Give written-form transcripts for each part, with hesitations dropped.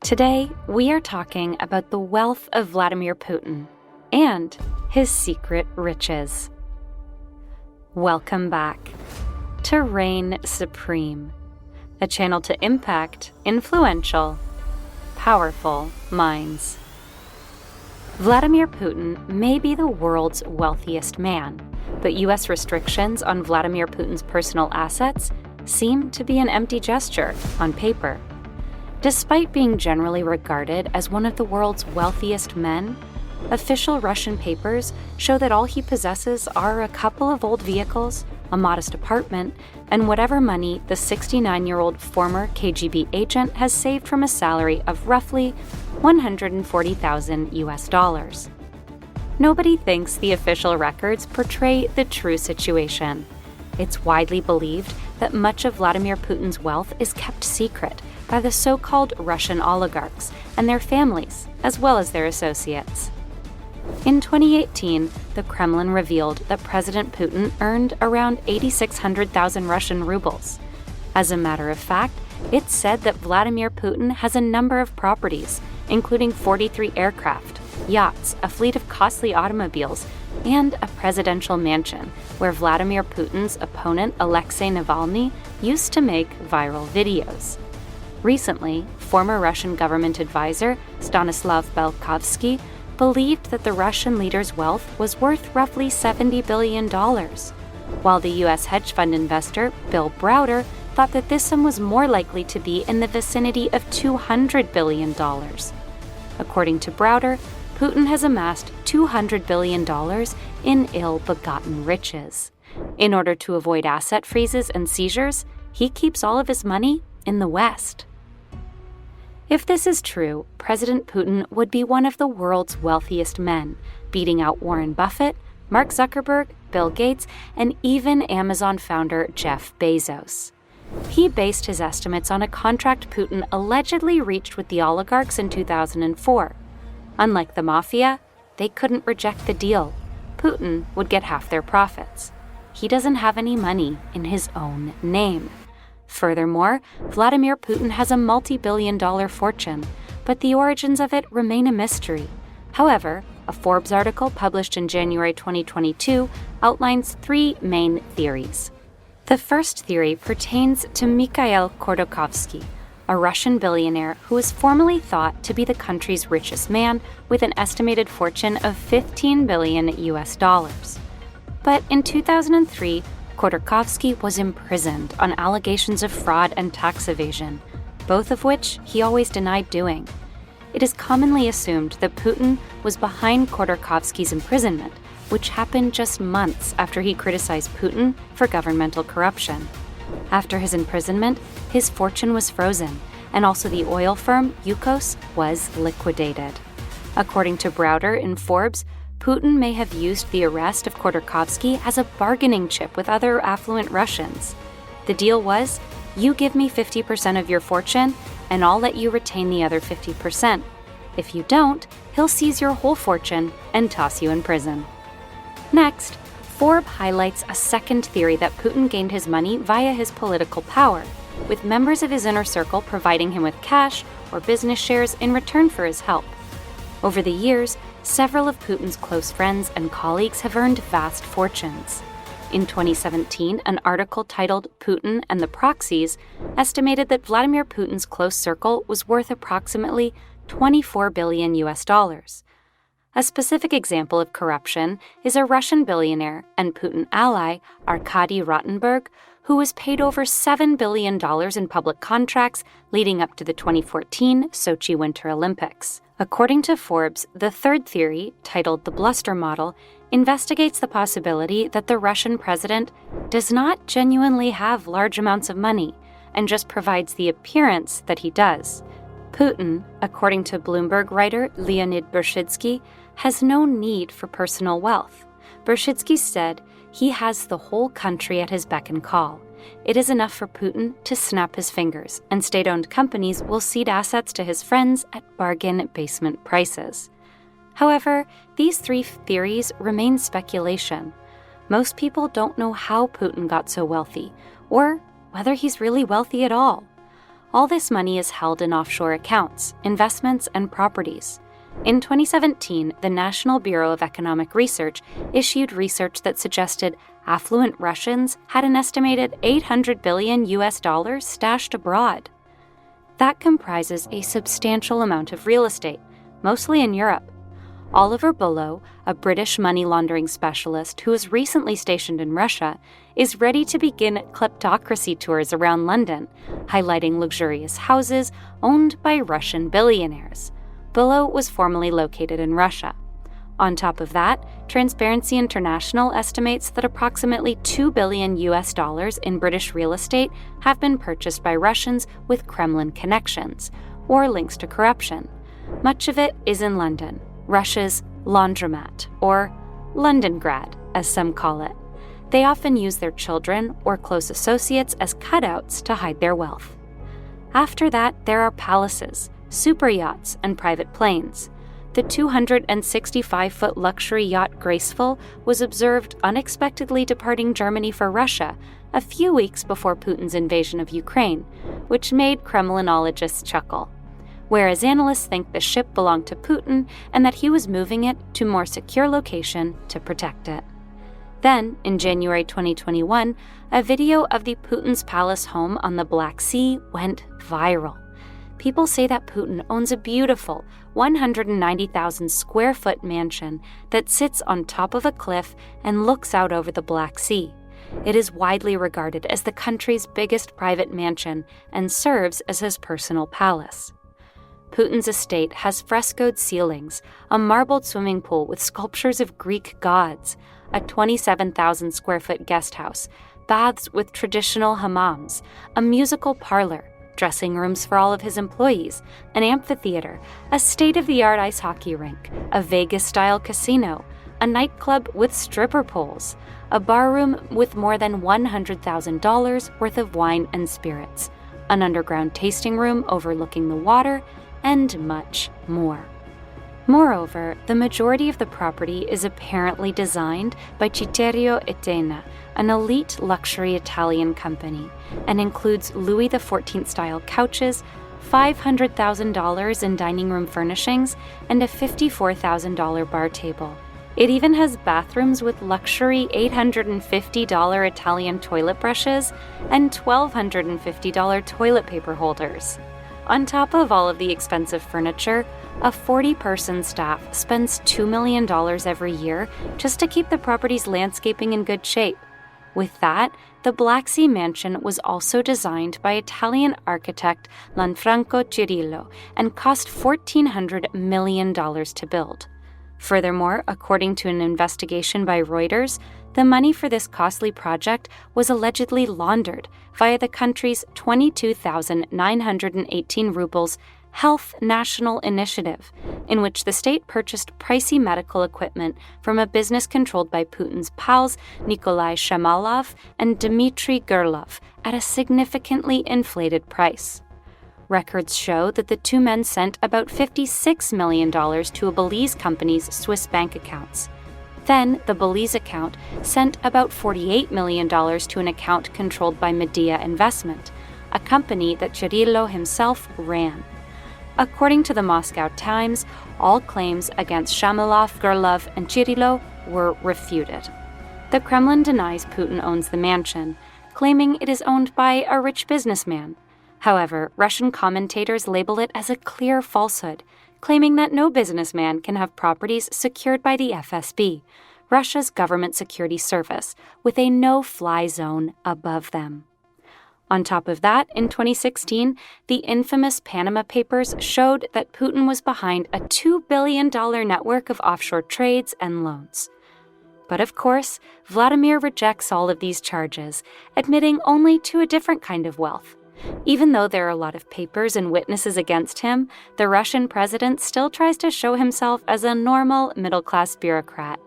Today, we are talking about the wealth of Vladimir Putin and his secret riches. Welcome back to Reign Supreme, a channel to impact influential, powerful minds. Vladimir Putin may be the world's wealthiest man, but U.S. restrictions on Vladimir Putin's personal assets seem to be an empty gesture on paper. Despite being generally regarded as one of the world's wealthiest men, official Russian papers show that all he possesses are a couple of old vehicles, a modest apartment, and whatever money the 69-year-old former KGB agent has saved from a salary of roughly $140,000 US. Nobody thinks the official records portray the true situation. It's widely believed that much of Vladimir Putin's wealth is kept secret by the so-called Russian oligarchs and their families, as well as their associates. In 2018, the Kremlin revealed that President Putin earned around 8,600,000 Russian rubles. As a matter of fact, it's said that Vladimir Putin has a number of properties, including 43 aircraft, yachts, a fleet of costly automobiles, and a presidential mansion where Vladimir Putin's opponent Alexei Navalny used to make viral videos. Recently, former Russian government advisor Stanislav Belkovsky believed that the Russian leader's wealth was worth roughly $70 billion, while the U.S. hedge fund investor Bill Browder thought that this sum was more likely to be in the vicinity of $200 billion. According to Browder, Putin has amassed $200 billion in ill-begotten riches. In order to avoid asset freezes and seizures, he keeps all of his money in the West. If this is true, President Putin would be one of the world's wealthiest men, beating out Warren Buffett, Mark Zuckerberg, Bill Gates, and even Amazon founder Jeff Bezos. He based his estimates on a contract Putin allegedly reached with the oligarchs in 2004. Unlike the mafia, they couldn't reject the deal. Putin would get half their profits. He doesn't have any money in his own name. Furthermore, Vladimir Putin has a multi-billion-dollar fortune, but the origins of it remain a mystery. However, a Forbes article published in January 2022 outlines three main theories. The first theory pertains to Mikhail Khodorkovsky, a Russian billionaire who is formerly thought to be the country's richest man with an estimated fortune of $15 billion US. But in 2003, Khodorkovsky was imprisoned on allegations of fraud and tax evasion, both of which he always denied doing. It is commonly assumed that Putin was behind Khodorkovsky's imprisonment, which happened just months after he criticized Putin for governmental corruption. After his imprisonment, his fortune was frozen, and also the oil firm Yukos was liquidated. According to Browder in Forbes, Putin may have used the arrest of Khodorkovsky as a bargaining chip with other affluent Russians. The deal was, you give me 50% of your fortune, and I'll let you retain the other 50%. If you don't, he'll seize your whole fortune and toss you in prison. Next, Forbes highlights a second theory that Putin gained his money via his political power, with members of his inner circle providing him with cash or business shares in return for his help. Over the years, several of Putin's close friends and colleagues have earned vast fortunes. In 2017, an article titled Putin and the Proxies estimated that Vladimir Putin's close circle was worth approximately $24 billion US. A specific example of corruption is a Russian billionaire and Putin ally, Arkady Rotenberg, who was paid over $7 billion in public contracts leading up to the 2014 Sochi Winter Olympics. According to Forbes, the third theory, titled the Bluster Model, investigates the possibility that the Russian president does not genuinely have large amounts of money and just provides the appearance that he does. Putin, according to Bloomberg writer Leonid Bershidsky, has no need for personal wealth. Bershidsky said he has the whole country at his beck and call. It is enough for Putin to snap his fingers, and state-owned companies will cede assets to his friends at bargain basement prices. However, these three theories remain speculation. Most people don't know how Putin got so wealthy, or whether he's really wealthy at all. All this money is held in offshore accounts, investments, and properties. In 2017, the National Bureau of Economic Research issued research that suggested affluent Russians had an estimated $800 billion stashed abroad. That comprises a substantial amount of real estate, mostly in Europe. Oliver Bullough, a British money laundering specialist who was recently stationed in Russia, is ready to begin kleptocracy tours around London, highlighting luxurious houses owned by Russian billionaires. Bullough was formerly located in Russia. On top of that, Transparency International estimates that approximately $2 billion in British real estate have been purchased by Russians with Kremlin connections or links to corruption. Much of it is in London, Russia's laundromat, or Londongrad, as some call it. They often use their children or close associates as cutouts to hide their wealth. After that, there are palaces, super yachts, and private planes. The 265-foot luxury yacht Graceful was observed unexpectedly departing Germany for Russia a few weeks before Putin's invasion of Ukraine, which made Kremlinologists chuckle. Whereas analysts think the ship belonged to Putin and that he was moving it to a more secure location to protect it. Then, in January 2021, a video of the Putin's palace home on the Black Sea went viral. People say that Putin owns a beautiful 190,000 square foot mansion that sits on top of a cliff and looks out over the Black Sea. It is widely regarded as the country's biggest private mansion and serves as his personal palace. Putin's estate has frescoed ceilings, a marbled swimming pool with sculptures of Greek gods, a 27,000 square foot guest house, baths with traditional hammams, a musical parlor, dressing rooms for all of his employees, an amphitheater, a state-of-the-art ice hockey rink, a Vegas-style casino, a nightclub with stripper poles, a barroom with more than $100,000 worth of wine and spirits, an underground tasting room overlooking the water, and much more. Moreover, the majority of the property is apparently designed by Citerio Etena, an elite luxury Italian company, and includes Louis XIV-style couches, $500,000 in dining room furnishings, and a $54,000 bar table. It even has bathrooms with luxury $850 Italian toilet brushes and $1,250 toilet paper holders. On top of all of the expensive furniture, a 40-person staff spends $2 million every year just to keep the property's landscaping in good shape. With that, the Black Sea Mansion was also designed by Italian architect Lanfranco Cirillo and cost $1,400 million to build. Furthermore, according to an investigation by Reuters, the money for this costly project was allegedly laundered via the country's 22,918 rubles Health National Initiative, in which the state purchased pricey medical equipment from a business controlled by Putin's pals Nikolai Shamalov and Dmitry Gurlov at a significantly inflated price. Records show that the two men sent about $56 million to a Belize company's Swiss bank accounts. Then, the Belize account sent about $48 million to an account controlled by Medea Investment, a company that Cirillo himself ran. According to the Moscow Times, all claims against Shamalov, Gurlov, and Cirillo were refuted. The Kremlin denies Putin owns the mansion, claiming it is owned by a rich businessman. However, Russian commentators label it as a clear falsehood, claiming that no businessman can have properties secured by the FSB, Russia's government security service, with a no-fly zone above them. On top of that, in 2016, the infamous Panama Papers showed that Putin was behind a $2 billion network of offshore trades and loans. But of course, Vladimir rejects all of these charges, admitting only to a different kind of wealth. Even though there are a lot of papers and witnesses against him, the Russian president still tries to show himself as a normal middle-class bureaucrat.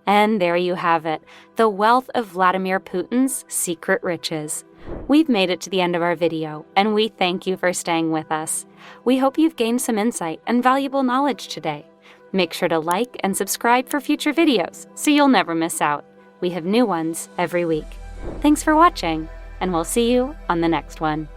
And there you have it, the wealth of Vladimir Putin's secret riches. We've made it to the end of our video, and we thank you for staying with us. We hope you've gained some insight and valuable knowledge today. Make sure to like and subscribe for future videos so you'll never miss out. We have new ones every week. Thanks for watching, and we'll see you on the next one.